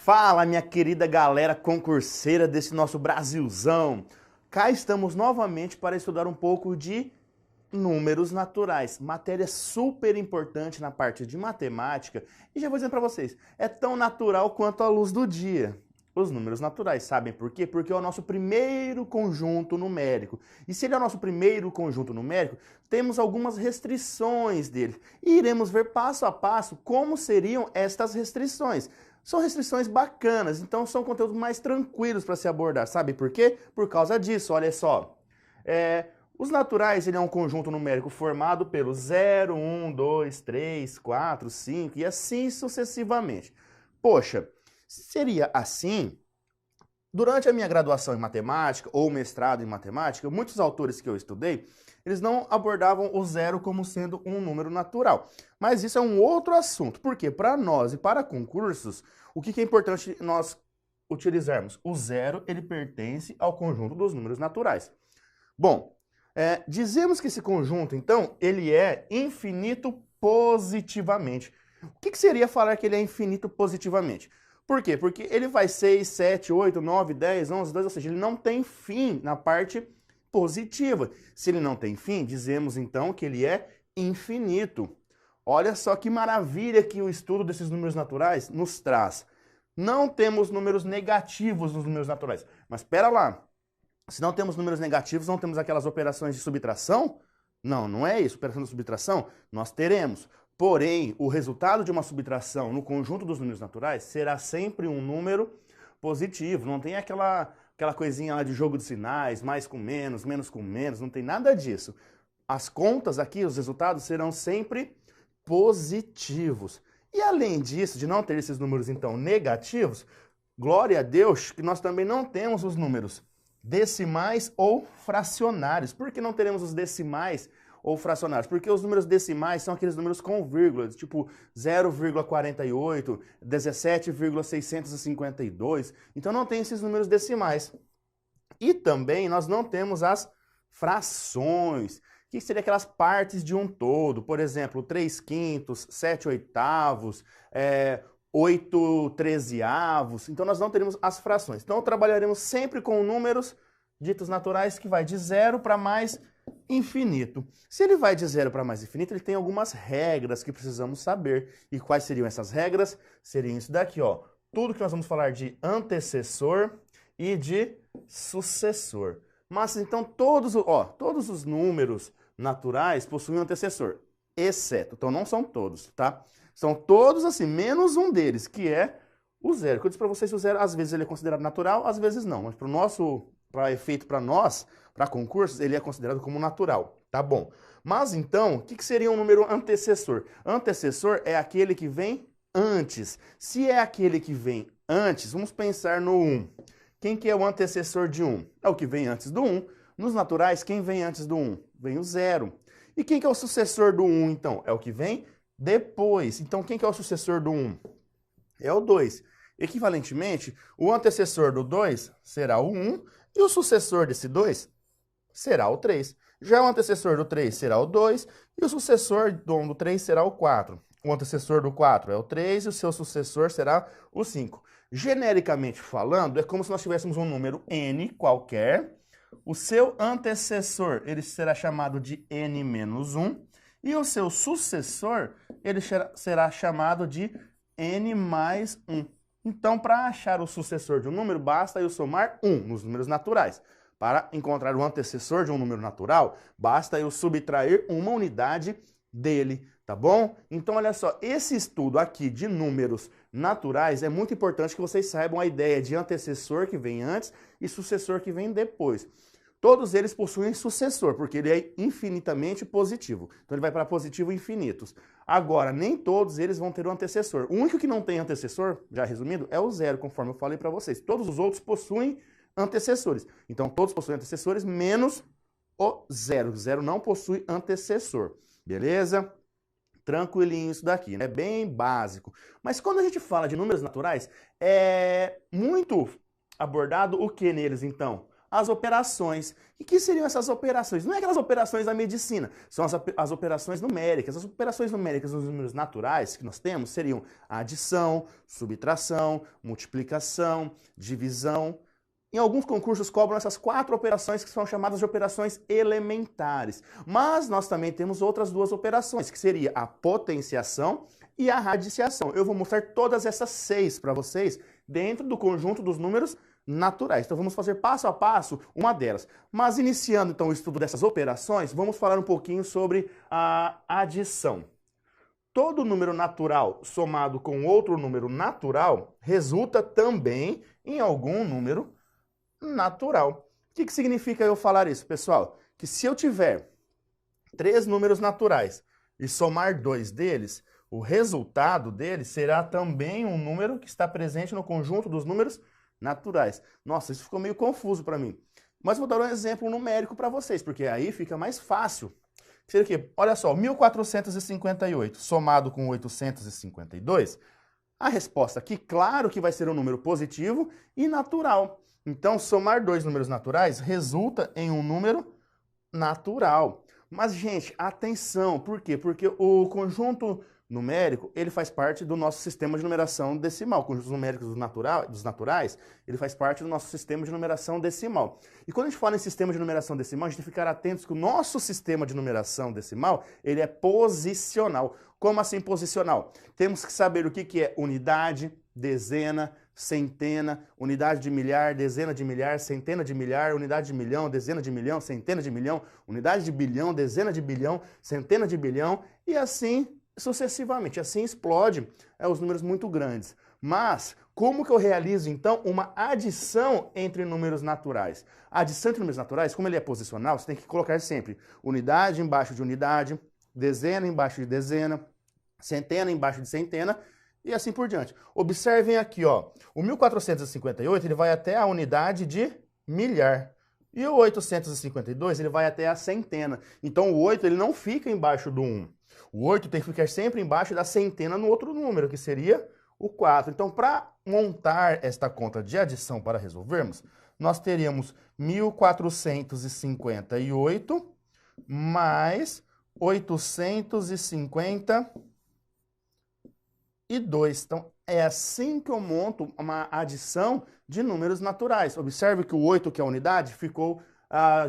Fala, minha querida galera concurseira desse nosso Brasilzão! Cá estamos novamente para estudar um pouco de números naturais, matéria super importante na parte de matemática. E já vou dizer para vocês, é tão natural quanto a luz do dia. Os números naturais, sabem por quê? Porque é o nosso primeiro conjunto numérico. E se ele é o nosso primeiro conjunto numérico, temos algumas restrições dele. E iremos ver passo a passo como seriam estas restrições. São restrições bacanas, então são conteúdos mais tranquilos para se abordar. Sabe por quê? Por causa disso, olha só. Os naturais, ele é um conjunto numérico formado pelo 0, 1, 2, 3, 4, 5 e assim sucessivamente. Poxa, seria assim? Durante a minha graduação em matemática ou mestrado em matemática, muitos autores que eu estudei, eles não abordavam o zero como sendo um número natural. Mas isso é um outro assunto, porque para nós e para concursos, o que é importante nós utilizarmos? O zero, ele pertence ao conjunto dos números naturais. Bom, dizemos que esse conjunto, então, ele é infinito positivamente. O que seria falar que ele é infinito positivamente? Por quê? Porque ele vai 6, 7, 8, 9, 10, 11, 12, ou seja, ele não tem fim na parte positiva. Se ele não tem fim, dizemos então que ele é infinito. Olha só que maravilha que o estudo desses números naturais nos traz. Não temos números negativos nos números naturais. Mas espera lá, se não temos números negativos, não temos aquelas operações de subtração? Não, não é isso. Operação de subtração nós teremos. Porém, o resultado de uma subtração no conjunto dos números naturais será sempre um número positivo. Não tem aquela coisinha lá de jogo de sinais, mais com menos com menos, não tem nada disso. As contas aqui, os resultados serão sempre positivos. E além disso, de não ter esses números então negativos, glória a Deus que nós também não temos os números decimais ou fracionários. Por que não teremos os decimais ou fracionários? Porque os números decimais são aqueles números com vírgulas, tipo 0,48, 17,652. Então não tem esses números decimais. E também nós não temos as frações, que seriam aquelas partes de um todo. Por exemplo, 3 quintos, 7 oitavos, 8 trezeavos. Então nós não teremos as frações. Então trabalharemos sempre com números ditos naturais que vai de 0 para mais infinito. Se ele vai de 0 para mais infinito, ele tem algumas regras que precisamos saber. E quais seriam essas regras? Seriam isso daqui, ó. Tudo que nós vamos falar de antecessor e de sucessor. Mas então todos os números naturais possuem um antecessor, exceto, então não são todos, tá? São todos assim, menos um deles, que é o zero. Eu disse para vocês que o zero, às vezes ele é considerado natural, às vezes não. Mas para efeito para nós, para concursos, ele é considerado como natural, tá bom? Mas então, o que seria um número antecessor? Antecessor é aquele que vem antes. Se é aquele que vem antes, vamos pensar no 1. Quem que é o antecessor de 1? É o que vem antes do 1. Nos naturais, quem vem antes do 1? Vem o 0. E quem que é o sucessor do 1, então? É o que vem depois. Então, quem que é o sucessor do 1? É o 2. Equivalentemente, o antecessor do 2 será o 1 e o sucessor desse 2 será o 3. Já o antecessor do 3 será o 2 e o sucessor do 3 será o 4. O antecessor do 4 é o 3 e o seu sucessor será o 5. Genericamente falando, é como se nós tivéssemos um número n qualquer. O seu antecessor, ele será chamado de n-1, e o seu sucessor, ele será chamado de n mais 1. Então, para achar o sucessor de um número, basta eu somar 1 nos números naturais. Para encontrar o antecessor de um número natural, basta eu subtrair uma unidade dele, tá bom? Então, olha só, esse estudo aqui de números naturais é muito importante que vocês saibam a ideia de antecessor que vem antes e sucessor que vem depois. Todos eles possuem sucessor, porque ele é infinitamente positivo. Então ele vai para positivo infinitos. Agora, nem todos eles vão ter um antecessor. O único que não tem antecessor, já resumindo, é o 0, conforme eu falei para vocês. Todos os outros possuem antecessores. Então todos possuem antecessores, menos o 0. O 0 não possui antecessor. Beleza? Tranquilinho isso daqui, né? Bem básico. Mas quando a gente fala de números naturais, é muito abordado o que neles, então? as operações. E que seriam essas operações? Não é aquelas operações da medicina, são as operações numéricas. As operações numéricas nos números naturais que nós temos seriam a adição, subtração, multiplicação, divisão. Em alguns concursos cobram essas 4 operações que são chamadas de operações elementares. Mas nós também temos outras 2 operações, que seria a potenciação e a radiciação. Eu vou mostrar todas essas 6 para vocês dentro do conjunto dos números naturais. Então vamos fazer passo a passo uma delas. Mas iniciando então o estudo dessas operações, vamos falar um pouquinho sobre a adição. Todo número natural somado com outro número natural resulta também em algum número natural. O que significa eu falar isso, pessoal? Que se eu tiver 3 números naturais e somar 2 deles, o resultado deles será também um número que está presente no conjunto dos números naturais. Nossa, isso ficou meio confuso para mim. Mas vou dar um exemplo numérico para vocês, porque aí fica mais fácil. Seria o quê? Olha só, 1458 somado com 852, a resposta aqui, claro que vai ser um número positivo e natural. Então, somar 2 números naturais resulta em um número natural. Mas, gente, atenção, por quê? Porque o conjunto numérico, ele faz parte do nosso sistema de numeração decimal. O conjunto numérico dos naturais, ele faz parte do nosso sistema de numeração decimal. E quando a gente fala em sistema de numeração decimal, a gente tem que ficar atentos que o nosso sistema de numeração decimal, ele é posicional. Como assim posicional? Temos que saber o que é unidade, dezena, centena, unidade de milhar, dezena de milhar, centena de milhar, unidade de milhão, dezena de milhão, centena de milhão, unidade de bilhão, dezena de bilhão, centena de bilhão e assim sucessivamente. Assim explode os números muito grandes. Mas como que eu realizo então uma adição entre números naturais? A adição entre números naturais, como ele é posicional, você tem que colocar sempre unidade embaixo de unidade, dezena embaixo de dezena, centena embaixo de centena, e assim por diante. Observem aqui, ó, o 1458 ele vai até a unidade de milhar. E o 852 ele vai até a centena. Então o 8 ele não fica embaixo do 1. O 8 tem que ficar sempre embaixo da centena no outro número, que seria o 4. Então, para montar esta conta de adição para resolvermos, nós teríamos 1458 mais 852. Então, é assim que eu monto uma adição de números naturais. Observe que o 8, que é a unidade, ficou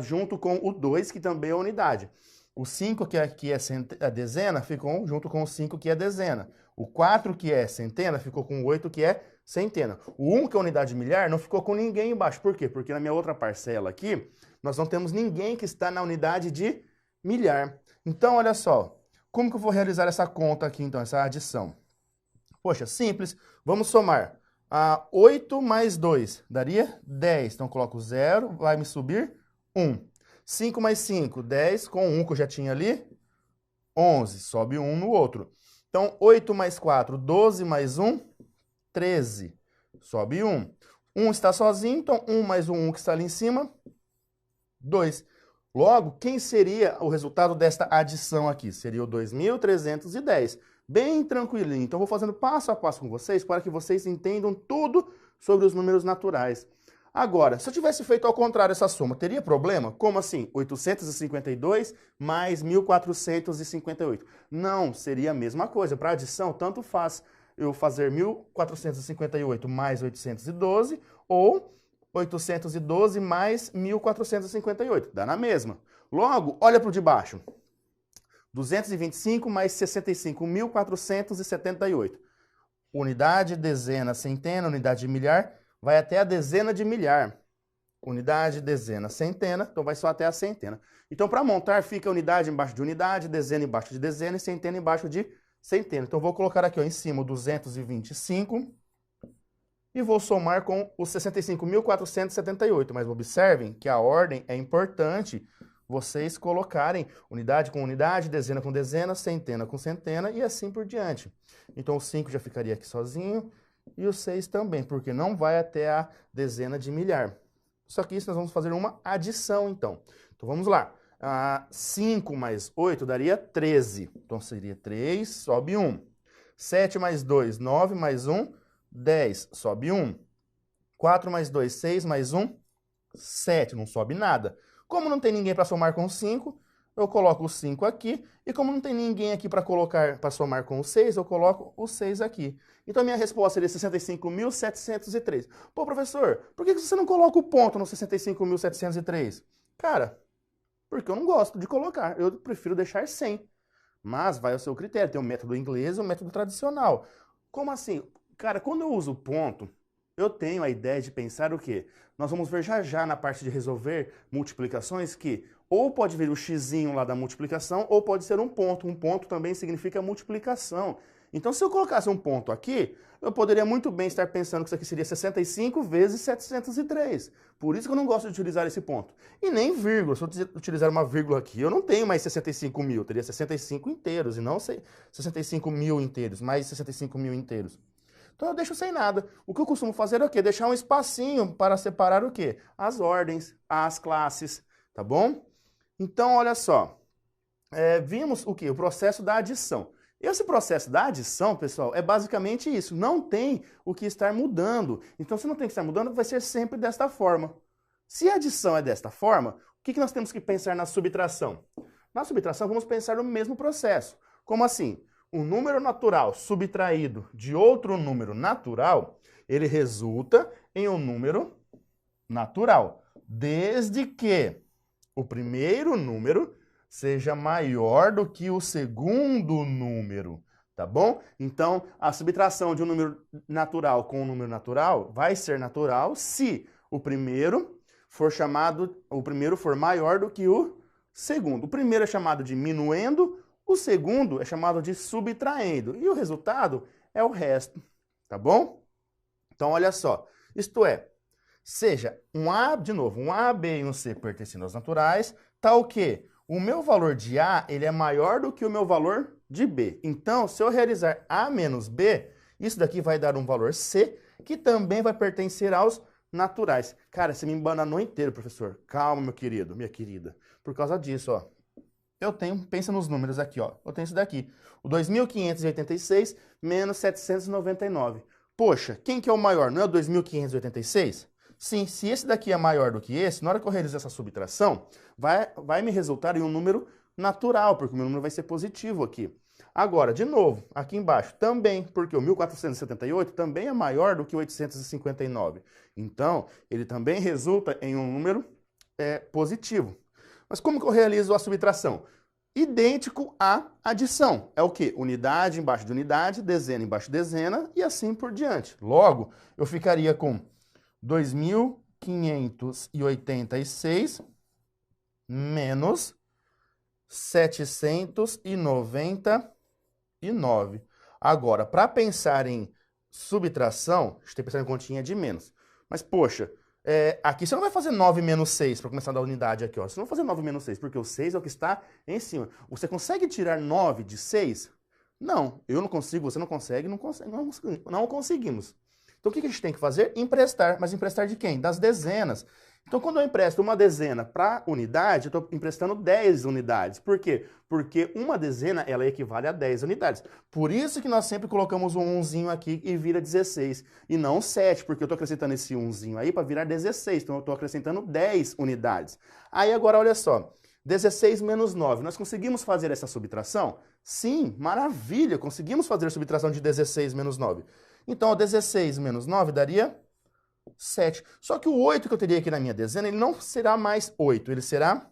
junto com o 2, que também é a unidade. O 5, que aqui é a dezena, ficou junto com o 5, que é dezena. O 4, que é centena, ficou com o 8, que é centena. O 1, que é a unidade milhar, não ficou com ninguém embaixo. Por quê? Porque na minha outra parcela aqui, nós não temos ninguém que está na unidade de milhar. Então, olha só, como que eu vou realizar essa conta aqui, então, essa adição? Poxa, simples. Vamos somar. 8 mais 2 daria 10. Então, coloco 0, vai me subir 1. 5 mais 5, 10, com 1 que eu já tinha ali, 11. Sobe 1 no outro. Então, 8 mais 4, 12 mais 1, 13. Sobe 1. 1 está sozinho, então 1 mais o 1 que está ali em cima, 2. Logo, quem seria o resultado desta adição aqui? Seria o 2.310. Bem tranquilinho. Então, vou fazendo passo a passo com vocês para que vocês entendam tudo sobre os números naturais. Agora, se eu tivesse feito ao contrário essa soma, teria problema? Como assim? 852 mais 1458. Não, seria a mesma coisa. Para adição, tanto faz eu fazer 1458 mais 812 ou 812 mais 1458. Dá na mesma. Logo, olha para o de baixo. 225 mais 65, 1478. Unidade, dezena, centena, unidade de milhar, vai até a dezena de milhar. Unidade, dezena, centena, então vai só até a centena. Então, para montar, fica unidade embaixo de unidade, dezena embaixo de dezena e centena embaixo de centena. Então, vou colocar aqui ó, em cima o 225 e vou somar com os 65.478. Mas observem que a ordem é importante vocês colocarem unidade com unidade, dezena com dezena, centena com centena e assim por diante. Então, o 5 já ficaria aqui sozinho e o 6 também, porque não vai até a dezena de milhar. Só que isso nós vamos fazer uma adição, então. Então, vamos lá. 5 mais 8 daria 13. Então, seria 3, sobe 1. 7 mais 2, 9 mais 1, 10, sobe 1. 4 mais 2, 6 mais 1, 7, não sobe nada. Como não tem ninguém para somar com 5, eu coloco o 5 aqui, e como não tem ninguém aqui para colocar, para somar com o 6, eu coloco o 6 aqui. Então, a minha resposta seria 65.703. Pô, professor, por que você não coloca o ponto no 65.703? Cara, porque eu não gosto de colocar, eu prefiro deixar 100. Mas vai ao seu critério, tem o método inglês e o método tradicional. Como assim? Cara, quando eu uso ponto, eu tenho a ideia de pensar o quê? Nós vamos ver já já na parte de resolver multiplicações que ou pode vir o xizinho lá da multiplicação ou pode ser um ponto. Um ponto também significa multiplicação. Então, se eu colocasse um ponto aqui, eu poderia muito bem estar pensando que isso aqui seria 65 vezes 703. Por isso que eu não gosto de utilizar esse ponto. E nem vírgula. Se eu utilizar uma vírgula aqui, eu não tenho mais 65 mil. Eu teria 65 inteiros e não 65 mil inteiros, mais 65 mil inteiros. Então eu deixo sem nada. O que eu costumo fazer é o quê? Deixar um espacinho para separar o quê? As ordens, as classes, tá bom? Então, olha só. Vimos o quê? O processo da adição. Esse processo da adição, pessoal, é basicamente isso. Não tem o que estar mudando. Então, se não tem que estar mudando, vai ser sempre desta forma. Se a adição é desta forma, o que nós temos que pensar na subtração? Na subtração, vamos pensar no mesmo processo. Como assim? Um número natural subtraído de outro número natural, ele resulta em um número natural, desde que o primeiro número seja maior do que o segundo número, tá bom? Então, a subtração de um número natural com um número natural vai ser natural se o primeiro for maior do que o segundo. O primeiro é chamado de diminuendo, o segundo é chamado de subtraindo. E o resultado é o resto, tá bom? Então, olha só. Isto é, seja um A, de novo, um A, B e um C pertencendo aos naturais, tá o quê? O meu valor de A, ele é maior do que o meu valor de B. Então, se eu realizar A menos B, isso daqui vai dar um valor C, que também vai pertencer aos naturais. Cara, você me embananou inteiro, professor. Calma, meu querido, minha querida. Por causa disso, ó. Pensa nos números aqui, ó. Eu tenho isso daqui. O 2.586 menos 799. Poxa, quem que é o maior? Não é o 2.586? Sim, se esse daqui é maior do que esse, na hora que eu realizar essa subtração, vai me resultar em um número natural, porque o meu número vai ser positivo aqui. Agora, de novo, aqui embaixo, também, porque o 1.478 também é maior do que o 859. Então, ele também resulta em um número positivo. Mas como que eu realizo a subtração? Idêntico à adição. É o quê? Unidade embaixo de unidade, dezena embaixo de dezena e assim por diante. Logo, eu ficaria com 2.586 menos 799. Agora, para pensar em subtração, a gente tem que pensar em continha de menos. Mas, poxa, aqui você não vai fazer 9 menos 6 para começar a dar unidade aqui, ó. Você não vai fazer 9 menos 6, porque o 6 é o que está em cima. Você consegue tirar 9 de 6? Não, eu não consigo, você não consegue, não conseguimos. Então, o que a gente tem que fazer? Emprestar. Mas emprestar de quem? Das dezenas. Então, quando eu empresto uma dezena para unidade, eu estou emprestando 10 unidades. Por quê? Porque uma dezena, ela equivale a 10 unidades. Por isso que nós sempre colocamos um 1zinho aqui e vira 16. E não 7, porque eu estou acrescentando esse 1zinho aí para virar 16. Então, eu estou acrescentando 10 unidades. Aí, agora, olha só. 16 menos 9. Nós conseguimos fazer essa subtração? Sim, maravilha. Conseguimos fazer a subtração de 16 menos 9. Então, 16 menos 9 daria 7. Só que o 8 que eu teria aqui na minha dezena, ele não será mais 8, ele será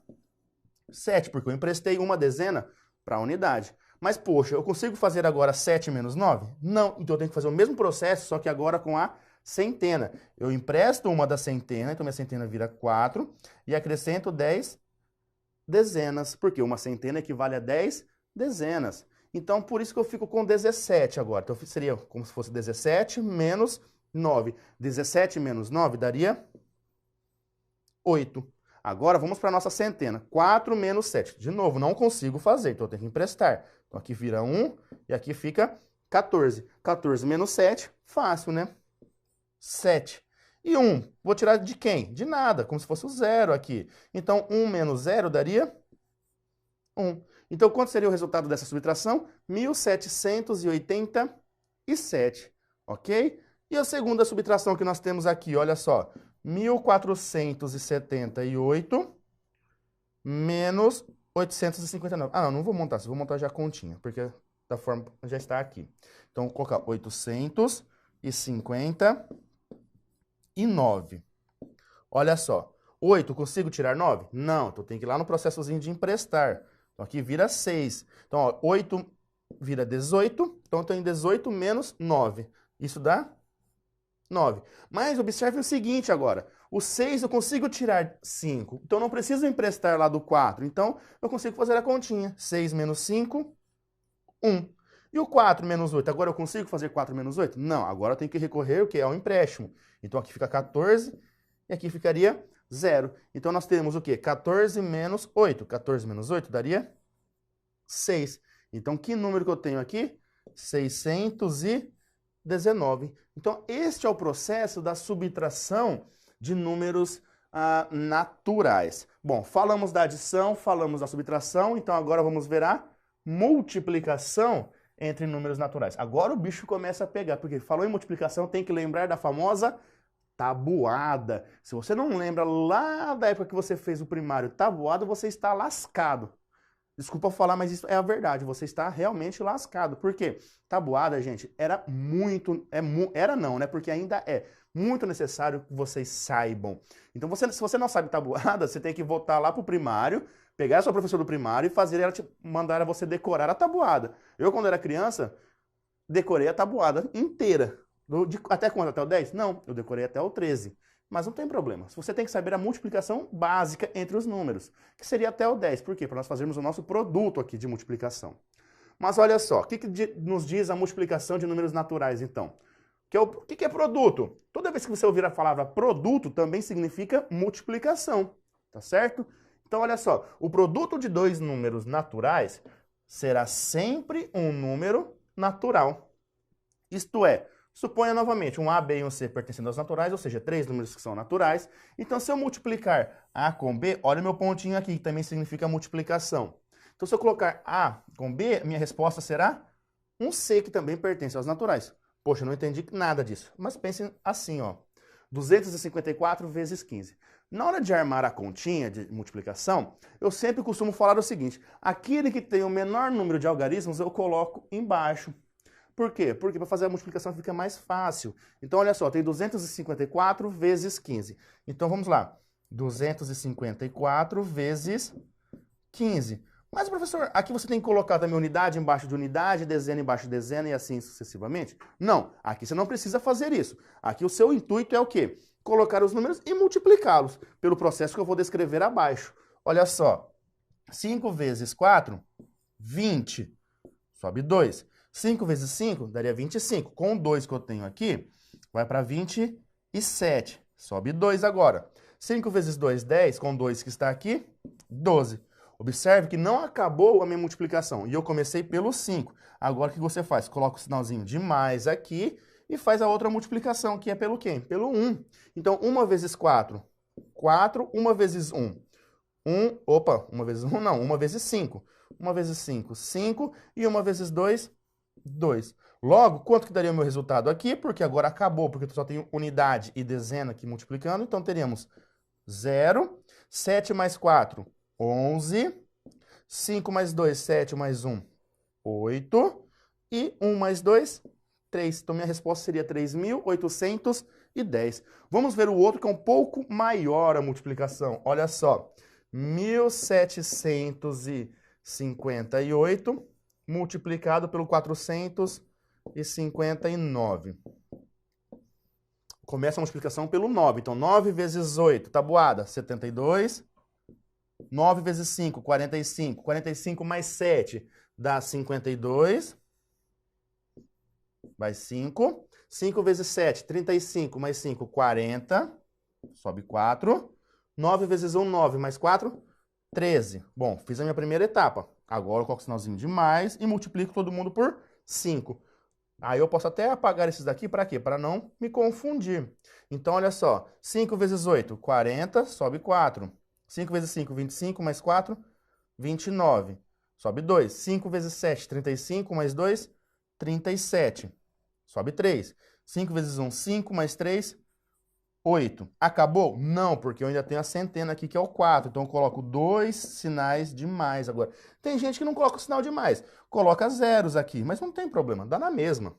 7, porque eu emprestei uma dezena para a unidade. Mas, poxa, eu consigo fazer agora 7 menos 9? Não, então eu tenho que fazer o mesmo processo, só que agora com a centena. Eu empresto uma da centena, então minha centena vira 4, e acrescento 10 dezenas, porque uma centena equivale a 10 dezenas. Então, por isso que eu fico com 17 agora. Então, seria como se fosse 17 menos 9. 17 menos 9 daria 8. Agora, vamos para a nossa centena. 4 menos 7. De novo, não consigo fazer, então eu tenho que emprestar. Então, aqui vira 1 e aqui fica 14. 14 menos 7, fácil, né? 7. E 1, vou tirar de quem? De nada, como se fosse o 0 aqui. Então, 1 menos 0 daria 1. Então, quanto seria o resultado dessa subtração? 1.787, ok? E a segunda subtração que nós temos aqui, olha só. 1.478 menos 859. Ah, não vou montar, vou montar já a continha, porque da forma já está aqui. Então, vou colocar 859. Olha só, 8, consigo tirar 9? Não, então tem que ir lá no processozinho de emprestar. Então, aqui vira 6. Então, ó, 8 vira 18, então eu tenho 18 menos 9. Isso dá 9. Mas observe o seguinte agora, o 6 eu consigo tirar 5, então eu não preciso emprestar lá do 4, então eu consigo fazer a continha. 6 menos 5, 1. E o 4 menos 8, agora eu consigo fazer 4 menos 8? Não, agora eu tenho que recorrer o que? Ao empréstimo. Então aqui fica 14 e aqui ficaria 0. Então nós temos o quê? 14 menos 8. 14 menos 8 daria 6. Então que número que eu tenho aqui? 619. Então este é o processo da subtração de números naturais. Bom, falamos da adição, falamos da subtração, então agora vamos ver a multiplicação entre números naturais. Agora o bicho começa a pegar, porque falou em multiplicação, tem que lembrar da famosa tabuada. Se você não lembra lá da época que você fez o primário tabuada, você está lascado. Desculpa falar, mas isso é a verdade. Você está realmente lascado. Por quê? Tabuada, gente, era muito... era não, né? Porque ainda é muito necessário que vocês saibam. Então, se você não sabe tabuada, você tem que voltar lá para o primário, pegar a sua professora do primário e fazer ela mandar você decorar a tabuada. Eu, quando era criança, decorei a tabuada inteira. Até quando? Até o 10? Não, eu decorei até o 13. Mas não tem problema. Você tem que saber a multiplicação básica entre os números, que seria até o 10. Por quê? Para nós fazermos o nosso produto aqui de multiplicação. Mas olha só, o que nos diz a multiplicação de números naturais, então? O que é produto? Toda vez que você ouvir a palavra produto, também significa multiplicação, tá certo? Então, olha só, o produto de dois números naturais será sempre um número natural. Isto é, suponha novamente um A, B e um C pertencendo aos naturais, ou seja, três números que são naturais. Então, se eu multiplicar A com B, olha o meu pontinho aqui, que também significa multiplicação. Então, se eu colocar A com B, minha resposta será um C, que também pertence aos naturais. Poxa, eu não entendi nada disso. Mas pensem assim, ó, 254 vezes 15. Na hora de armar a continha de multiplicação, eu sempre costumo falar o seguinte, aquele que tem o menor número de algarismos, eu coloco embaixo. Por quê? Porque para fazer a multiplicação fica mais fácil. Então, olha só, tem 254 vezes 15. Então, vamos lá. 254 vezes 15. Mas, professor, aqui você tem que colocar também unidade embaixo de unidade, dezena embaixo de dezena e assim sucessivamente? Não, aqui você não precisa fazer isso. Aqui o seu intuito é o quê? Colocar os números e multiplicá-los pelo processo que eu vou descrever abaixo. Olha só, 5 vezes 4, 20. Sobe 2. 5 vezes 5 daria 25. Com o 2 que eu tenho aqui, vai para 27. Sobe 2 agora. 5 vezes 2, 10. Com 2 que está aqui, 12. Observe que não acabou a minha multiplicação. E eu comecei pelo 5. Agora o que você faz? Coloca o sinalzinho de mais aqui e faz a outra multiplicação, que é pelo quê? Pelo 1. Então, 1 vezes 4, 4. 1 vezes 1, 1. Opa, 1 vezes 1 não, 1 vezes 5. 1 vezes 5, 5. E 1 vezes 2, 2. Logo, quanto que daria o meu resultado aqui? Porque agora acabou, porque eu só tenho unidade e dezena aqui multiplicando. Então, teríamos 0. 7 mais 4, 11. 5 mais 2, 7 mais 1, 8. E 1 mais 2, 3. Então, minha resposta seria 3.810. Vamos ver o outro, que é um pouco maior a multiplicação. Olha só. 1.758 multiplicado pelo 459. Começa a multiplicação pelo 9. Então, 9 vezes 8, tabuada, 72. 9 vezes 5, 45. 45 mais 7 dá 52. Vai 5. 5 vezes 7, 35. Mais 5, 40. Sobe 4. 9 vezes 1, 9. Mais 4, 13. Bom, fiz a minha primeira etapa. Agora eu coloco o sinalzinho de mais e multiplico todo mundo por 5. Aí eu posso até apagar esses daqui para quê? Para não me confundir. Então, olha só. 5 vezes 8, 40. Sobe 4. 5 vezes 5, 25. Mais 4, 29. Sobe 2. 5 vezes 7, 35. Mais 2, 37. Sobe 3. 5 vezes 1, 5. Mais 3, 8. Acabou? Não, porque eu ainda tenho a centena aqui, que é o 4. Então, eu coloco 2 sinais de mais agora. Tem gente que não coloca o sinal de mais. Coloca zeros aqui, mas não tem problema, dá na mesma.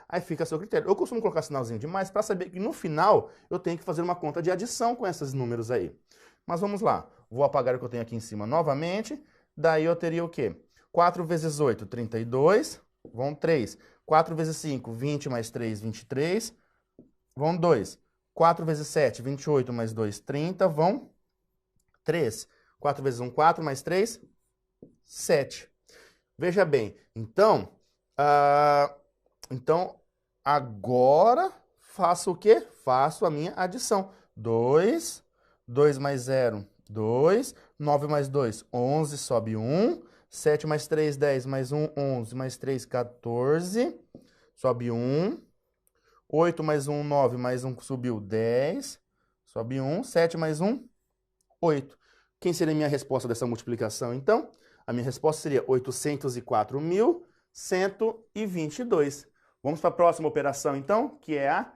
Aí fica a seu critério. Eu costumo colocar sinalzinho de mais para saber que no final eu tenho que fazer uma conta de adição com esses números aí. Mas vamos lá. Vou apagar o que eu tenho aqui em cima novamente. Daí eu teria o quê? 4 vezes 8, 32. Vão 3. 4 vezes 5, 20 mais 3, 23. Vão 2. 4 vezes 7, 28 mais 2, 30. Vão 3. 4 vezes 1, 4 mais 3, 7. Veja bem, então agora faço o quê? Faço a minha adição. 2, 2 mais 0, 2, 9 mais 2, 11, sobe 1, 7 mais 3, 10, mais 1, 11, mais 3, 14, sobe 1, 8 mais 1, 9, mais 1, subiu 10, sobe 1, 7 mais 1, 8. Quem seria a minha resposta dessa multiplicação, então? A minha resposta seria 804.122. Vamos para a próxima operação, então, que é a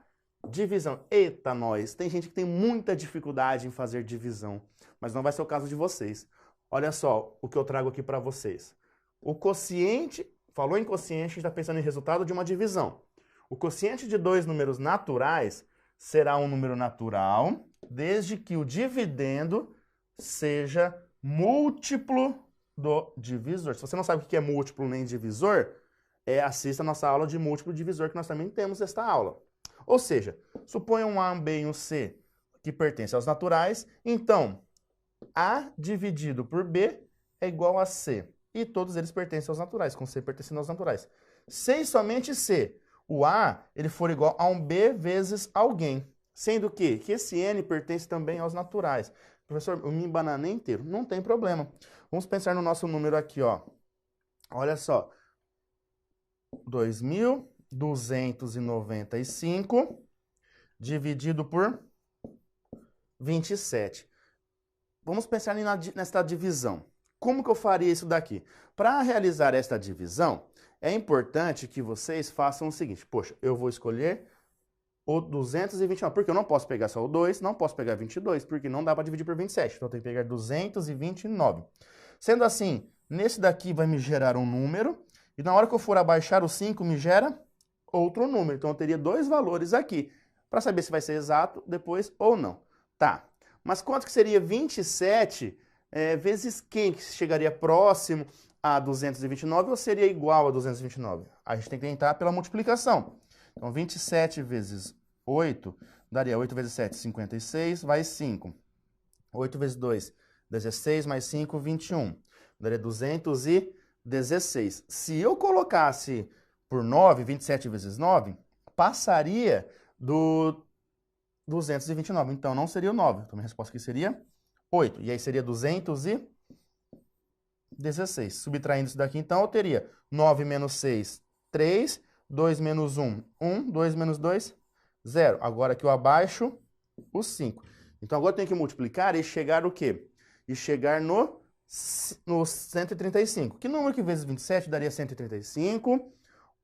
divisão. Eita, nós! Tem gente que tem muita dificuldade em fazer divisão, mas não vai ser o caso de vocês. Olha só o que eu trago aqui para vocês. O quociente, falou em quociente, a gente está pensando em resultado de uma divisão. O quociente de dois números naturais será um número natural, desde que o dividendo seja múltiplo do divisor. Se você não sabe o que é múltiplo nem divisor, assista a nossa aula de múltiplo divisor, que nós também temos esta aula. Ou seja, suponha um A, um B e um C que pertencem aos naturais, então A dividido por B é igual a C. E todos eles pertencem aos naturais, com C pertencendo aos naturais. C e somente C. O A, ele for igual a um B vezes alguém. Sendo que esse N pertence também aos naturais. Professor, eu me embananei inteiro. Não tem problema. Vamos pensar no nosso número aqui, ó. Olha só. 2.295 dividido por 27. Vamos pensar nesta divisão. Como que eu faria isso daqui? Para realizar esta divisão, é importante que vocês façam o seguinte. Poxa, eu vou escolher o 229, porque eu não posso pegar só o 2, não posso pegar 22, porque não dá para dividir por 27. Então, eu tenho que pegar 229. Sendo assim, nesse daqui vai me gerar um número, e na hora que eu for abaixar o 5, me gera outro número. Então, eu teria dois valores aqui, para saber se vai ser exato depois ou não. Tá, mas quanto que seria 27 vezes quem que chegaria próximo a 229 ou seria igual a 229? A gente tem que tentar pela multiplicação. Então, 27 vezes 8 daria 8 vezes 7, 56, vai 5. 8 vezes 2, 16, mais 5, 21. Daria 216. Se eu colocasse por 9, 27 vezes 9, passaria do 229. Então, não seria o 9. Então, minha resposta aqui seria 8. E aí seria 216. Subtraindo isso daqui, então, eu teria 9 menos 6, 3. 2 menos 1, 1. 2 menos 2, 0. Agora aqui eu abaixo o 5. Então, agora eu tenho que multiplicar e chegar o quê? E chegar no 135. Que número que vezes 27 daria 135?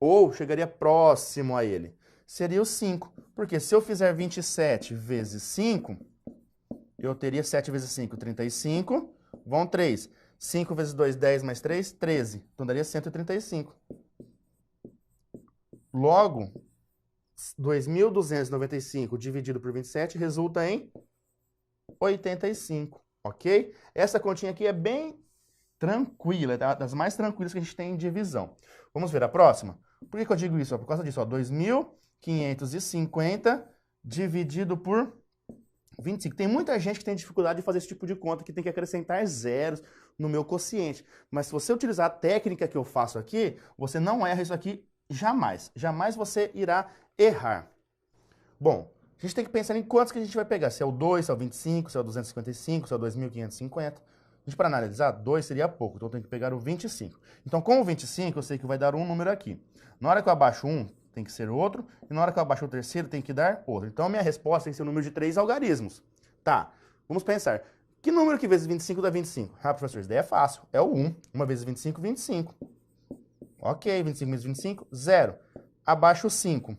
Ou chegaria próximo a ele? Seria o 5. Porque se eu fizer 27 vezes 5, eu teria 7 vezes 5, 35. Vão 3. 5 vezes 2, 10 mais 3, 13. Então, daria 135. Logo, 2.295 dividido por 27 resulta em 85, ok? Essa continha aqui é bem tranquila, é das mais tranquilas que a gente tem em divisão. Vamos ver a próxima? Por que eu digo isso? Por causa disso, 2.550 dividido por 25. Tem muita gente que tem dificuldade de fazer esse tipo de conta, que tem que acrescentar zeros no meu quociente. Mas se você utilizar a técnica que eu faço aqui, você não erra isso aqui jamais. Jamais você irá errar. Bom, a gente tem que pensar em quantos que a gente vai pegar. Se é o 2, se é o 25, se é o 255, se é o 2.550. A gente, para analisar, 2 seria pouco, então eu tenho que pegar o 25. Então, com o 25, eu sei que vai dar um número aqui. Na hora que eu abaixo um, tem que ser outro. E na hora que eu abaixo o terceiro, tem que dar outro. Então, a minha resposta tem que ser o número de 3 algarismos. Tá, vamos pensar. Que número que vezes 25 dá 25? Ah, professor, isso daí é fácil. É o 1. 1 vezes 25, 25. Ok, 25 menos 25, 0. Abaixo o 5.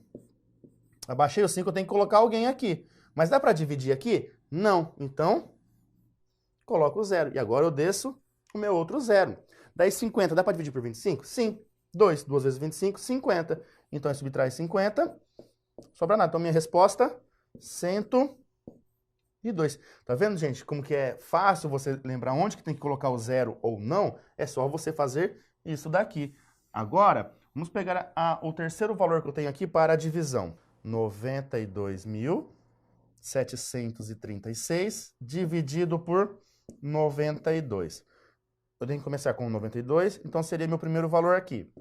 Abaixei o 5, eu tenho que colocar alguém aqui. Mas dá para dividir aqui? Não. Então, coloco o 0. E agora eu desço o meu outro 0. Daí 50, dá para dividir por 25? Sim. 2 vezes 25, 50. Então, eu subtrai 50, sobra nada. Então, minha resposta, 102. Tá vendo, gente, como que é fácil você lembrar onde que tem que colocar o 0 ou não? É só você fazer isso daqui. Agora, vamos pegar o terceiro valor que eu tenho aqui para a divisão. 92.736 dividido por 92. Eu tenho que começar com 92, então seria meu primeiro valor aqui.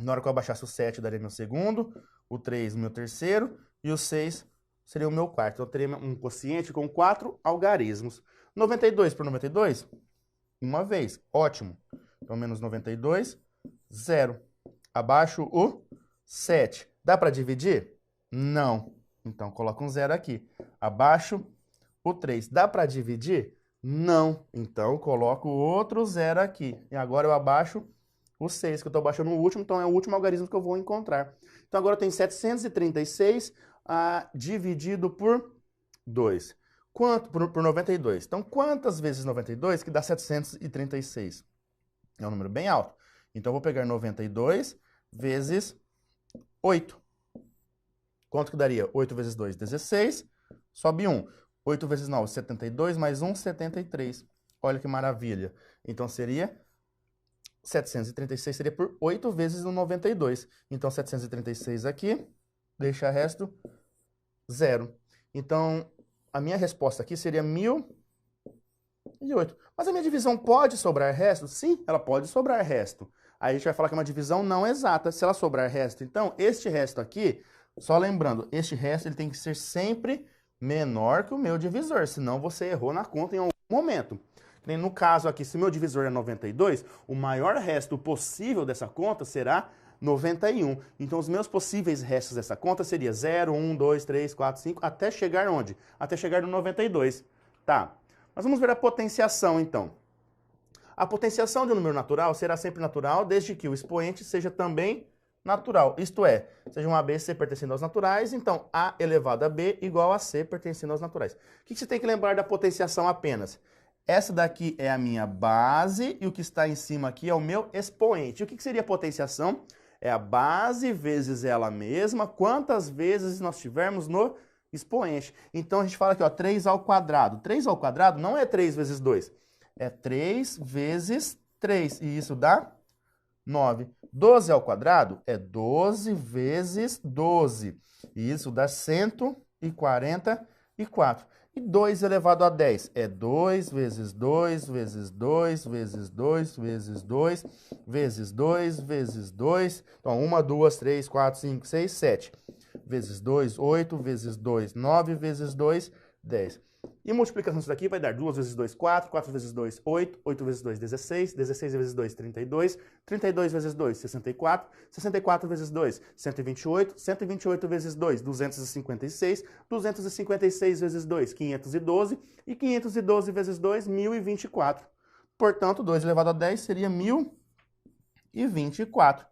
Na hora que eu abaixasse o 7, daria meu segundo, o 3, meu terceiro, e o 6 seria o meu quarto. Então, eu teria um quociente com 4 algarismos. 92 por 92, uma vez, ótimo. Então, menos 92, 0. Abaixo o 7. Dá para dividir? Não. Então, coloca um 0 aqui. Abaixo o 3. Dá para dividir? Não. Então, coloco outro 0 aqui. E agora eu abaixo o 6, que eu estou abaixando o último, então é o último algarismo que eu vou encontrar. Então, agora eu tenho 736 dividido por 2. Quanto? Por 92. Então, quantas vezes 92 que dá 736? É um número bem alto. Então, eu vou pegar 92 vezes 8. Quanto que daria? 8 vezes 2, 16. Sobe 1. 8 vezes 9, 72, mais 1, 73. Olha que maravilha. Então, seria 736, seria por 8 vezes o 92. Então, 736 aqui, deixa resto 0. Então, a minha resposta aqui seria 1008. Mas a minha divisão pode sobrar resto? Sim, ela pode sobrar resto. Aí a gente vai falar que é uma divisão não exata. Se ela sobrar resto, então, este resto aqui, só lembrando, este resto ele tem que ser sempre menor que o meu divisor, senão você errou na conta em algum momento. No caso aqui, se meu divisor é 92, o maior resto possível dessa conta será 91. Então, os meus possíveis restos dessa conta seria 0, 1, 2, 3, 4, 5, até chegar onde? Até chegar no 92. Tá. Mas vamos ver a potenciação, então. A potenciação de um número natural será sempre natural, desde que o expoente seja também natural. Isto é, seja um A, B, C pertencendo aos naturais, então A elevado a B igual a C pertencendo aos naturais. O que você tem que lembrar da potenciação apenas? Essa daqui é a minha base e o que está em cima aqui é o meu expoente. O que seria potenciação? É a base vezes ela mesma, quantas vezes nós tivermos no expoente. Então, a gente fala aqui, ó, 3 ao quadrado. 3 ao quadrado não é 3 vezes 2, é 3 vezes 3, e isso dá 9. 12 ao quadrado é 12 vezes 12, e isso dá 144. E 2 elevado a 10 é 2 vezes 2 vezes 2 vezes 2 vezes 2 vezes 2 vezes 2. Então, 1, 2, 3, 4, 5, 6, 7. Vezes 2, 8. Vezes 2, 9. Vezes 2, 10. E multiplicação disso daqui vai dar 2 vezes 2, 4. 4 vezes 2, 8. 8 vezes 2, 16. 16 vezes 2, 32. 32 vezes 2, 64. 64 vezes 2, 128. 128 vezes 2, 256. 256 vezes 2, 512. E 512 vezes 2, 1024. Portanto, 2 elevado a 10 seria 1024.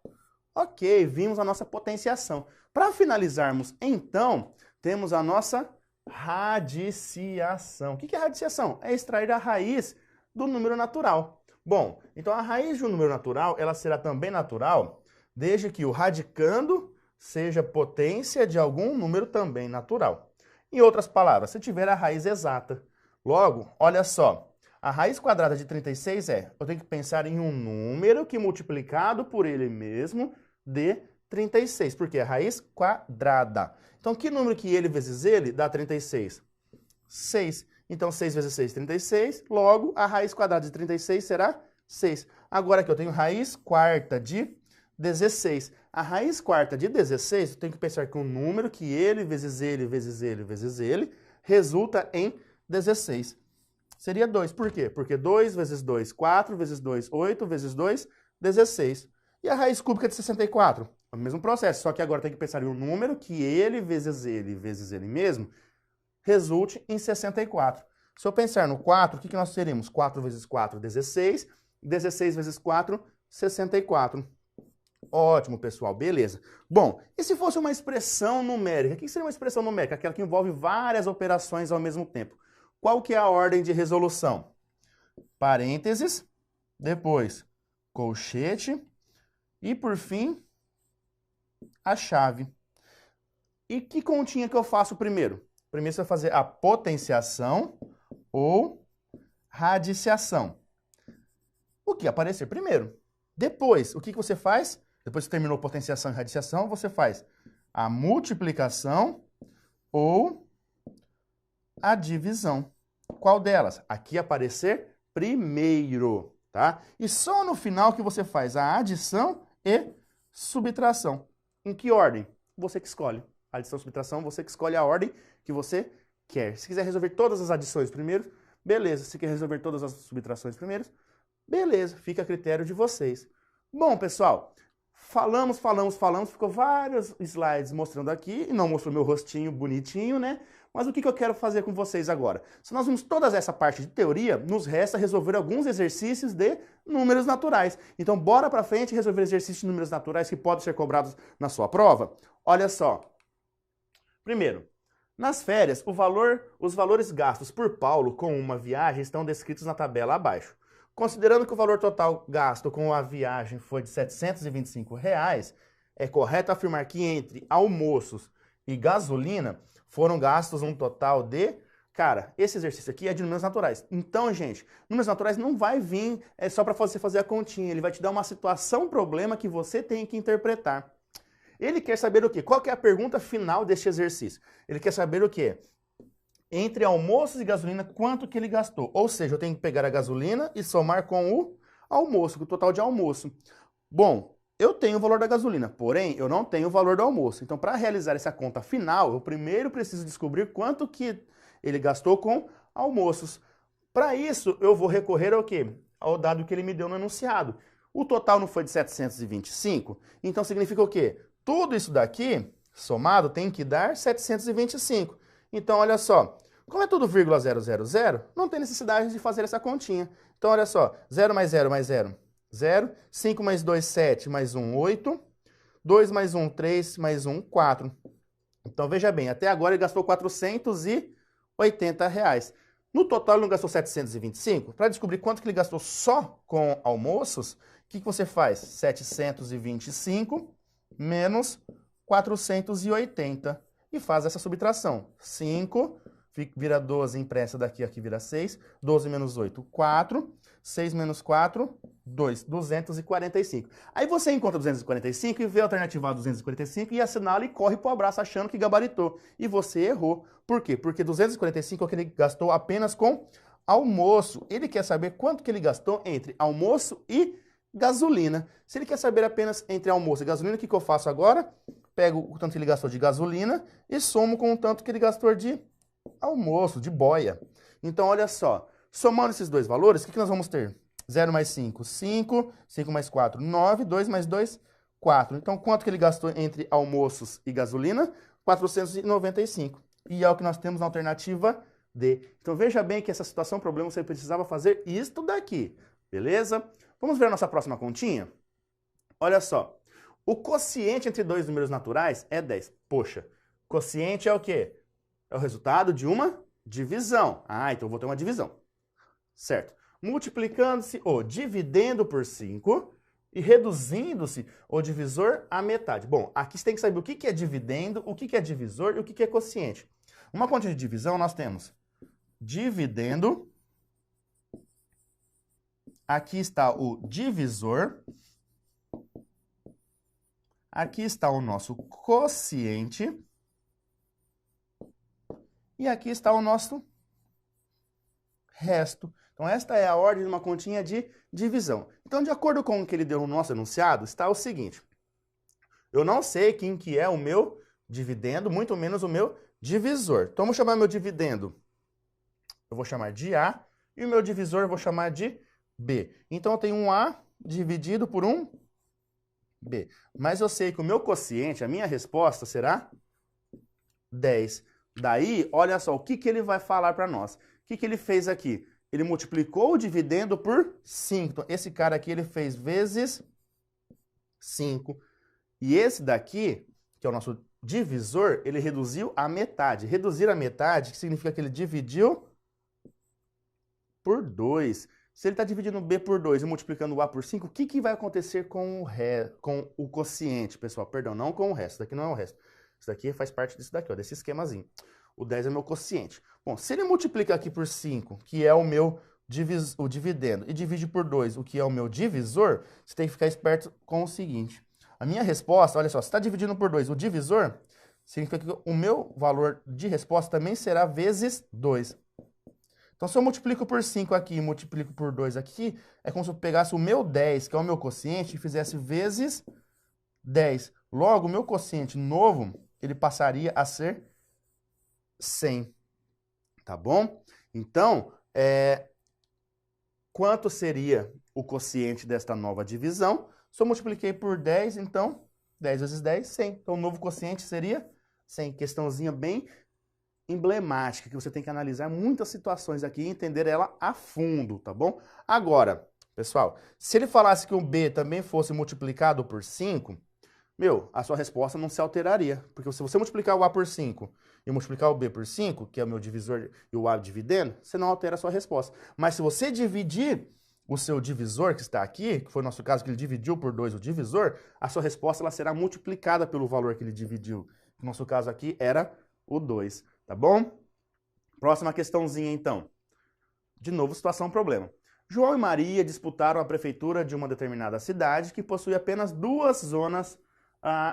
Ok, vimos a nossa potenciação. Para finalizarmos, então, temos a nossa radiciação. O que é radiciação? É extrair a raiz do número natural. Bom, então a raiz de um número natural, ela será também natural, desde que o radicando seja potência de algum número também natural. Em outras palavras, se tiver a raiz exata. Logo, olha só, a raiz quadrada de 36 eu tenho que pensar em um número que multiplicado por ele mesmo dê 36, porque é a raiz quadrada. Então, que número que ele vezes ele dá 36? 6. Então, 6 vezes 6, 36. Logo, a raiz quadrada de 36 será 6. Agora que eu tenho raiz quarta de 16. A raiz quarta de 16, eu tenho que pensar que um número que ele vezes ele vezes ele vezes ele resulta em 16. Seria 2. Por quê? Porque 2 vezes 2, 4 vezes 2, 8 vezes 2, 16. E a raiz cúbica de 64? É o mesmo processo, só que agora tem que pensar em um número que ele vezes ele mesmo resulte em 64. Se eu pensar no 4, o que nós teríamos? 4 vezes 4, 16. 16 vezes 4, 64. Ótimo, pessoal, beleza. Bom, e se fosse uma expressão numérica? O que seria uma expressão numérica? Aquela que envolve várias operações ao mesmo tempo. Qual que é a ordem de resolução? Parênteses, depois colchete e, por fim, a chave. E que continha que eu faço primeiro? Primeiro você vai fazer a potenciação ou radiciação. O que aparecer primeiro. Depois, o que você faz? Depois que terminou potenciação e radiciação, você faz a multiplicação ou a divisão. Qual delas? Aqui aparecer primeiro, tá? E só no final que você faz a adição e subtração. Em que ordem? Você que escolhe. Adição e subtração, você que escolhe a ordem que você quer. Se quiser resolver todas as adições primeiro, beleza. Se quer resolver todas as subtrações primeiro, beleza. Fica a critério de vocês. Bom, pessoal, falamos, ficou vários slides mostrando aqui, e não mostrou meu rostinho bonitinho, né? Mas o que eu quero fazer com vocês agora? Se nós vimos toda essa parte de teoria, nos resta resolver alguns exercícios de números naturais. Então, bora pra frente resolver exercícios de números naturais que podem ser cobrados na sua prova? Olha só. Primeiro, nas férias, os valores gastos por Paulo com uma viagem estão descritos na tabela abaixo. Considerando que o valor total gasto com a viagem foi de R$ 725, é correto afirmar que entre almoços e gasolina foram gastos um total de... Cara, esse exercício aqui é de números naturais. Então, gente, números naturais não vai vir só para você fazer a continha. Ele vai te dar uma situação, problema que você tem que interpretar. Ele quer saber o quê? Qual que é a pergunta final deste exercício? Ele quer saber o quê? Entre almoços e gasolina, quanto que ele gastou? Ou seja, eu tenho que pegar a gasolina e somar com o almoço, com o total de almoço. Bom, eu tenho o valor da gasolina, porém, eu não tenho o valor do almoço. Então, para realizar essa conta final, eu primeiro preciso descobrir quanto que ele gastou com almoços. Para isso, eu vou recorrer ao quê? Ao dado que ele me deu no enunciado. O total não foi de 725? Então, significa o quê? Tudo isso daqui, somado, tem que dar 725. Então, olha só, como é tudo vírgula 000, não tem necessidade de fazer essa continha. Então, olha só, 0 mais 0 mais 0, 0. 5 mais 2, 7, mais 1, 8. 2 mais 1, 3, mais 1, 4. Então, veja bem, até agora ele gastou R$ 480. No total, ele não gastou 725. Para descobrir quanto que ele gastou só com almoços, o que você faz? 725 menos 480. E faz essa subtração. 5, vira 12, impressa daqui, aqui vira 6. 12 menos 8, 4. 6 menos 4, 2. 245. Aí você encontra 245 e vê a alternativa a 245 e assinala e corre pro abraço achando que gabaritou. E você errou. Por quê? Porque 245 é o que ele gastou apenas com almoço. Ele quer saber quanto que ele gastou entre almoço e gasolina. Se ele quer saber apenas entre almoço e gasolina, o que eu faço agora? Pego o tanto que ele gastou de gasolina e somo com o tanto que ele gastou de almoço, de boia. Então, olha só. Somando esses dois valores, o que nós vamos ter? 0 mais 5, 5. 5 mais 4, 9. 2 mais 2, 4. Então, quanto que ele gastou entre almoços e gasolina? 495. E é o que nós temos na alternativa D. Então, veja bem que essa situação, problema, você precisava fazer isto daqui. Beleza? Vamos ver a nossa próxima continha? Olha só. O quociente entre dois números naturais é 10. Poxa, quociente é o quê? É o resultado de uma divisão. Ah, então eu vou ter uma divisão. Certo. Multiplicando-se o dividendo por 5 e reduzindo-se o divisor à metade. Bom, aqui você tem que saber o que é dividendo, o que é divisor e o que é quociente. Uma conta de divisão nós temos dividendo, aqui está o divisor, aqui está o nosso quociente e aqui está o nosso resto. Então, esta é a ordem de uma continha de divisão. Então, de acordo com o que ele deu no nosso enunciado, está o seguinte. Eu não sei quem que é o meu dividendo, muito menos o meu divisor. Então, vamos chamar meu dividendo, eu vou chamar de A, e o meu divisor eu vou chamar de B. Então, eu tenho um A dividido por um B. Mas eu sei que o meu quociente, a minha resposta será 10. Daí, olha só, o que ele vai falar para nós? O que ele fez aqui? Ele multiplicou o dividendo por 5. Então, esse cara aqui, ele fez vezes 5. E esse daqui, que é o nosso divisor, ele reduziu a metade. Reduzir a metade significa que ele dividiu por 2. Se ele está dividindo B por 2 e multiplicando o A por 5, o que vai acontecer com o quociente, pessoal? Perdão, não com o resto. Isso daqui não é o resto. Isso daqui faz parte disso daqui, ó, desse esquemazinho. O 10 é meu quociente. Bom, se ele multiplica aqui por 5, que é o meu o dividendo, e divide por 2, o que é o meu divisor, você tem que ficar esperto com o seguinte. A minha resposta, olha só, se está dividindo por 2 o divisor, significa que o meu valor de resposta também será vezes 2. Então, se eu multiplico por 5 aqui e multiplico por 2 aqui, é como se eu pegasse o meu 10, que é o meu quociente, e fizesse vezes 10. Logo, o meu quociente novo, ele passaria a ser 100. Tá bom? Então, quanto seria o quociente desta nova divisão? Se eu multipliquei por 10, então, 10 vezes 10, 100. Então, o novo quociente seria 100. Questãozinha bem emblemática, que você tem que analisar muitas situações aqui e entender ela a fundo, tá bom? Agora, pessoal, se ele falasse que o B também fosse multiplicado por 5, a sua resposta não se alteraria. Porque se você multiplicar o A por 5 e multiplicar o B por 5, que é o meu divisor e o A dividendo, você não altera a sua resposta. Mas se você dividir o seu divisor, que está aqui, que foi o nosso caso, que ele dividiu por 2 o divisor, a sua resposta ela será multiplicada pelo valor que ele dividiu. No nosso caso aqui era o 2, tá bom? Próxima questãozinha, então. De novo, situação problema. João e Maria disputaram a prefeitura de uma determinada cidade que possui apenas 2 zonas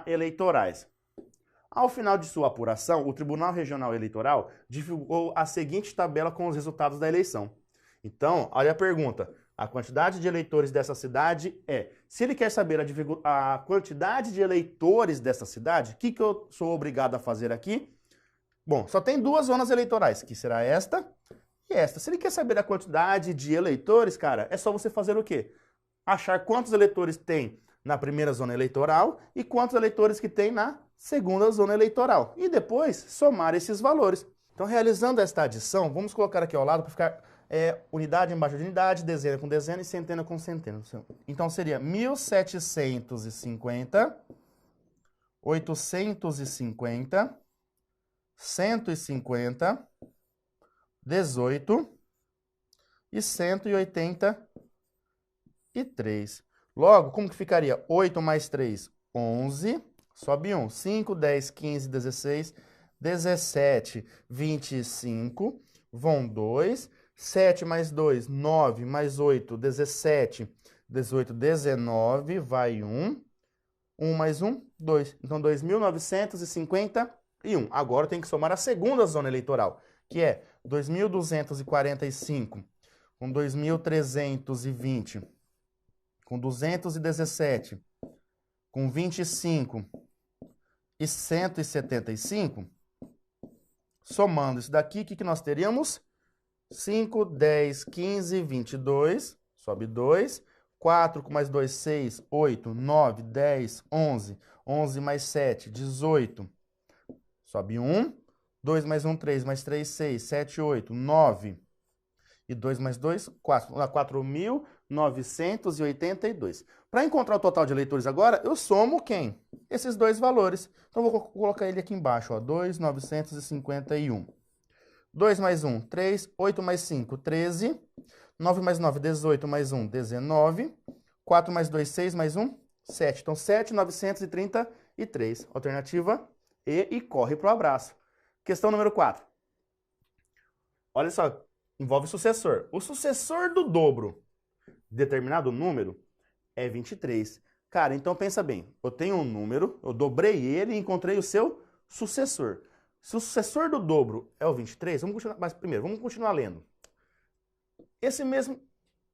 eleitorais. Ao final de sua apuração, o Tribunal Regional Eleitoral divulgou a seguinte tabela com os resultados da eleição. Então, olha a pergunta. A quantidade de eleitores dessa cidade é... Se ele quer saber a quantidade de eleitores dessa cidade, o que eu sou obrigado a fazer aqui? Bom, só tem 2 zonas eleitorais, que será esta e esta. Se ele quer saber a quantidade de eleitores, cara, é só você fazer o quê? Achar quantos eleitores tem na primeira zona eleitoral e quantos eleitores que tem na segunda zona eleitoral. E depois somar esses valores. Então, realizando esta adição, vamos colocar aqui ao lado para ficar unidade embaixo de unidade, dezena com dezena e centena com centena. Então, seria 1750, 850, 150, 18 e 183. Logo, como que ficaria? 8 mais 3, 11. Sobe 1. 5, 10, 15, 16, 17, 25. Vão 2. 7 mais 2, 9. Mais 8, 17. 18, 19. Vai 1. 1 mais 1, 2. Então, 2.951. Agora tem que somar a segunda zona eleitoral, que é 2.245 com 2.320, com 217, com 25 e 175. Somando isso daqui, o que nós teríamos? 5, 10, 15, 22, sobe 2. 4 com mais 2, 6, 8, 9, 10, 11. 11 mais 7, 18. Sobe 1. 2 mais 1, 3, mais 3, 6, 7, 8, 9. E 2 mais 2, 4. 4.982. Para encontrar o total de eleitores agora, eu somo quem? Esses dois valores. Então, eu vou colocar ele aqui embaixo, ó, 2.951. 2 mais 1, 3. 8 mais 5, 13. 9 mais 9, 18 mais 1, 19. 4 mais 2, 6 mais 1, 7. Então, 7.933. Alternativa E corre para o abraço. Questão número 4. Olha só, envolve sucessor. O sucessor do dobro de determinado número é 23. Cara, então pensa bem. Eu tenho um número, eu dobrei ele e encontrei o seu sucessor. Se o sucessor do dobro é o 23, vamos continuar, mas primeiro, vamos continuar lendo. Esse mesmo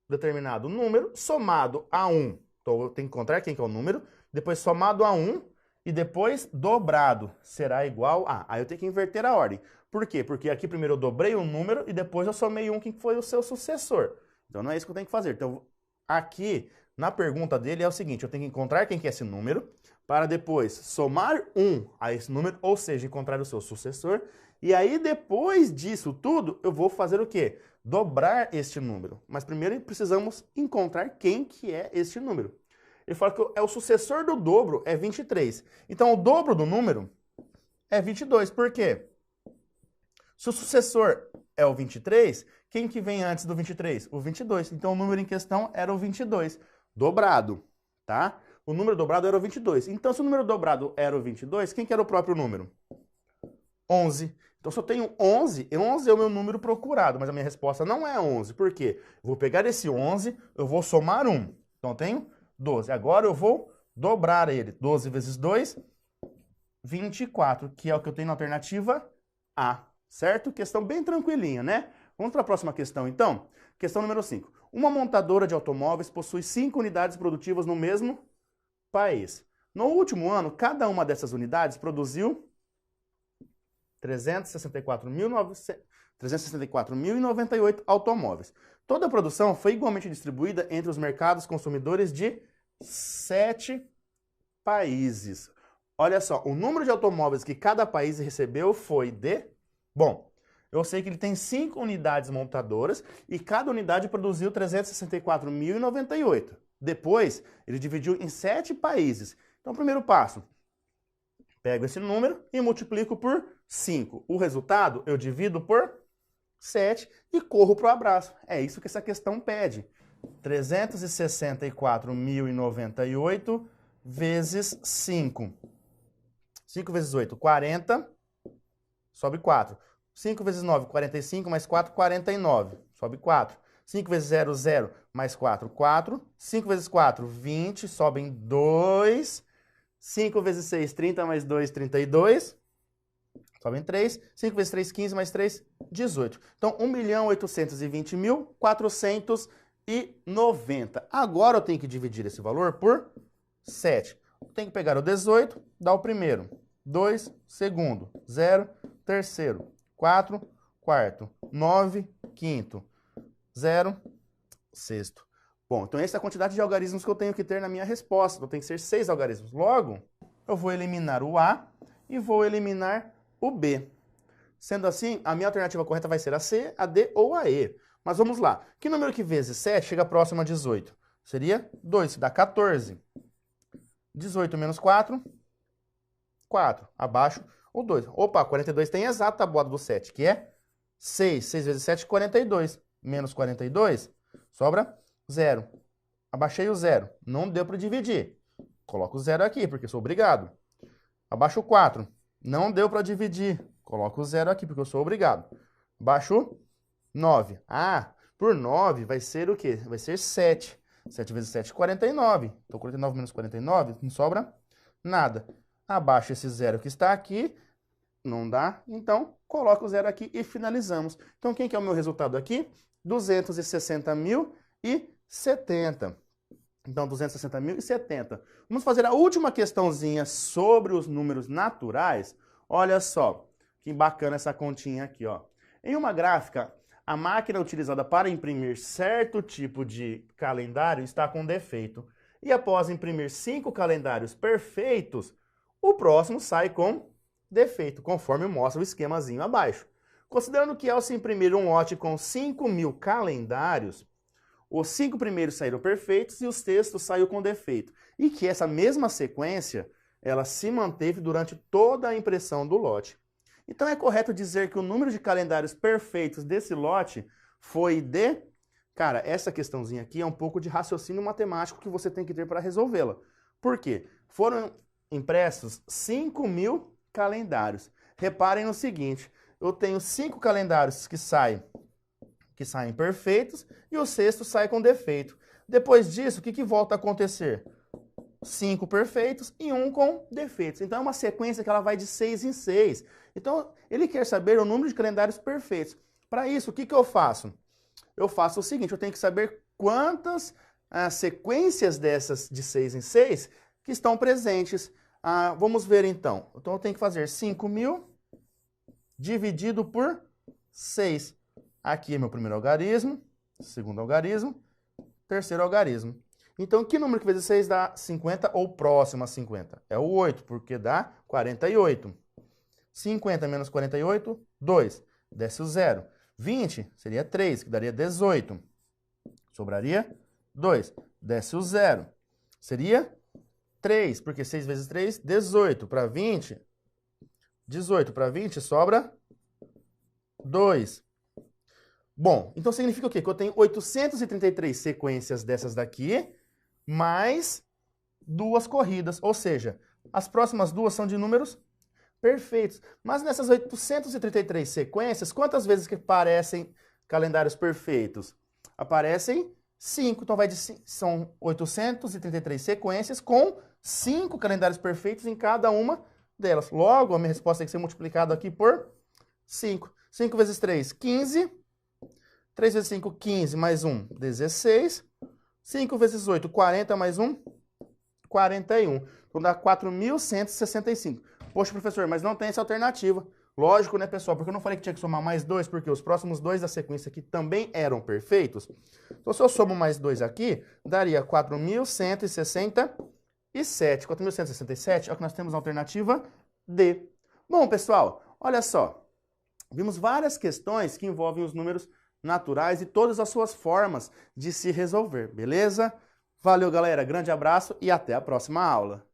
determinado número somado a 1. Então, eu tenho que encontrar quem que é o número, depois somado a 1 e depois dobrado será igual a... Aí eu tenho que inverter a ordem. Por quê? Porque aqui primeiro eu dobrei um número e depois eu somei um que foi o seu sucessor. Então, não é isso que eu tenho que fazer. Então, aqui, na pergunta dele é o seguinte, eu tenho que encontrar quem que é esse número, para depois somar 1 a esse número, ou seja, encontrar o seu sucessor. E aí, depois disso tudo, eu vou fazer o quê? Dobrar este número. Mas primeiro precisamos encontrar quem que é este número. Ele fala que o sucessor do dobro é 23. Então, o dobro do número é 22. Por quê? Se o sucessor é o 23, quem que vem antes do 23? O 22. Então, o número em questão era o 22, dobrado, tá? O número dobrado era o 22. Então, se o número dobrado era o 22, quem que era o próprio número? 11. Então, se eu tenho 11, 11 é o meu número procurado, mas a minha resposta não é 11. Por quê? Eu vou pegar esse 11, eu vou somar 1. Então, eu tenho 12. Agora, eu vou dobrar ele. 12 vezes 2, 24, que é o que eu tenho na alternativa A. Certo? Questão bem tranquilinha, né? Vamos para a próxima questão, então. Questão número 5. Uma montadora de automóveis possui 5 unidades produtivas no mesmo país. No último ano, cada uma dessas unidades produziu 364.098 automóveis. Toda a produção foi igualmente distribuída entre os mercados consumidores de 7 países. Olha só, o número de automóveis que cada país recebeu foi de... Bom, eu sei que ele tem 5 unidades montadoras e cada unidade produziu 364.098. Depois, ele dividiu em 7 países. Então, primeiro passo, pego esse número e multiplico por 5. O resultado eu divido por 7 e corro para o abraço. É isso que essa questão pede. 364.098 vezes 5. 5 vezes 8, 40. Sobe 4. 5 vezes 9, 45, mais 4, 49. Sobe 4. 5 vezes 0, 0, mais 4, 4. 5 vezes 4, 20, sobem 2. 5 vezes 6, 30, mais 2, 32. Sobem 3. 5 vezes 3, 15, mais 3, 18. Então, 1.820.490. Agora eu tenho que dividir esse valor por 7. Tenho que pegar o 18, dar o primeiro. 2, segundo. 0, terceiro. 4, quarto. 9, quinto. 0, sexto. Bom, então essa é a quantidade de algarismos que eu tenho que ter na minha resposta. Então tem que ser 6 algarismos. Logo, eu vou eliminar o A e vou eliminar o B. Sendo assim, a minha alternativa correta vai ser a C, a D ou a E. Mas vamos lá. Que número que vezes 7 chega próximo a 18? Seria 2, que dá 14. 18 menos 4, 4. Abaixo o 2. Opa, 42 tem exato a tabuada do 7, que é 6. 6 vezes 7, 42. Menos 42, sobra 0. Abaixei o 0. Não deu para dividir. Coloco o 0 aqui, porque eu sou obrigado. Abaixo o 4. Não deu para dividir. Coloco o 0 aqui, porque eu sou obrigado. Abaixo 9. Ah, por 9 vai ser o quê? Vai ser 7. 7 vezes 7, 49. Então, 49 menos 49, não sobra nada. Abaixo esse 0 que está aqui, não dá. Então, coloco o 0 aqui e finalizamos. Então, quem que é o meu resultado aqui? 260.070. Então, 260.070. Vamos fazer a última questãozinha sobre os números naturais. Olha só, que bacana essa continha aqui, ó. Em uma gráfica, a máquina utilizada para imprimir certo tipo de calendário está com defeito. E após imprimir 5 calendários perfeitos, o próximo sai com defeito, conforme mostra o esquemazinho abaixo. Considerando que ao se imprimir um lote com 5.000 calendários, os 5 primeiros saíram perfeitos e os sextos saiu com defeito. E que essa mesma sequência, ela se manteve durante toda a impressão do lote. Então é correto dizer que o número de calendários perfeitos desse lote foi de... Cara, essa questãozinha aqui é um pouco de raciocínio matemático que você tem que ter para resolvê-la. Por quê? Foram impressos 5.000 calendários. Reparem no seguinte, eu tenho 5 calendários que saem perfeitos e o sexto sai com defeito. Depois disso, o que volta a acontecer? 5 perfeitos e 1 com defeitos. Então é uma sequência que ela vai de 6 em 6. Então ele quer saber o número de calendários perfeitos. Para isso, o que eu faço? Eu faço o seguinte, eu tenho que saber quantas sequências dessas de 6 em 6 que estão presentes. Vamos ver então. Então eu tenho que fazer 5.000 dividido por 6. Aqui é meu primeiro algarismo, segundo algarismo, terceiro algarismo. Então, que número que vezes 6 dá 50 ou próximo a 50? É o 8, porque dá 48. 50 menos 48, 2. Desce o 0. 20 seria 3, que daria 18. Sobraria 2. Desce o 0. Seria 3, porque 6 vezes 3, 18. Para 20, 18 para 20 sobra 2. Bom, então significa o quê? Que eu tenho 833 sequências dessas daqui, mais 2 corridas. Ou seja, as próximas 2 são de números perfeitos. Mas nessas 833 sequências, quantas vezes que aparecem calendários perfeitos? Aparecem 5. Então são 833 sequências com 5 calendários perfeitos em cada uma delas. Logo, a minha resposta tem que ser multiplicada aqui por 5. 5 vezes 3, 15. 3 vezes 5, 15, mais 1, 16. 5 vezes 8, 40, mais 1, 41. Então dá 4.165. Poxa, professor, mas não tem essa alternativa. Lógico, né, pessoal? Porque eu não falei que tinha que somar mais 2, porque os próximos 2 da sequência aqui também eram perfeitos. Então, se eu somo mais 2 aqui, daria 4.167. 4.167 é o que nós temos na alternativa D. Bom, pessoal, olha só. Vimos várias questões que envolvem os números naturais e todas as suas formas de se resolver, beleza? Valeu, galera. Grande abraço e até a próxima aula.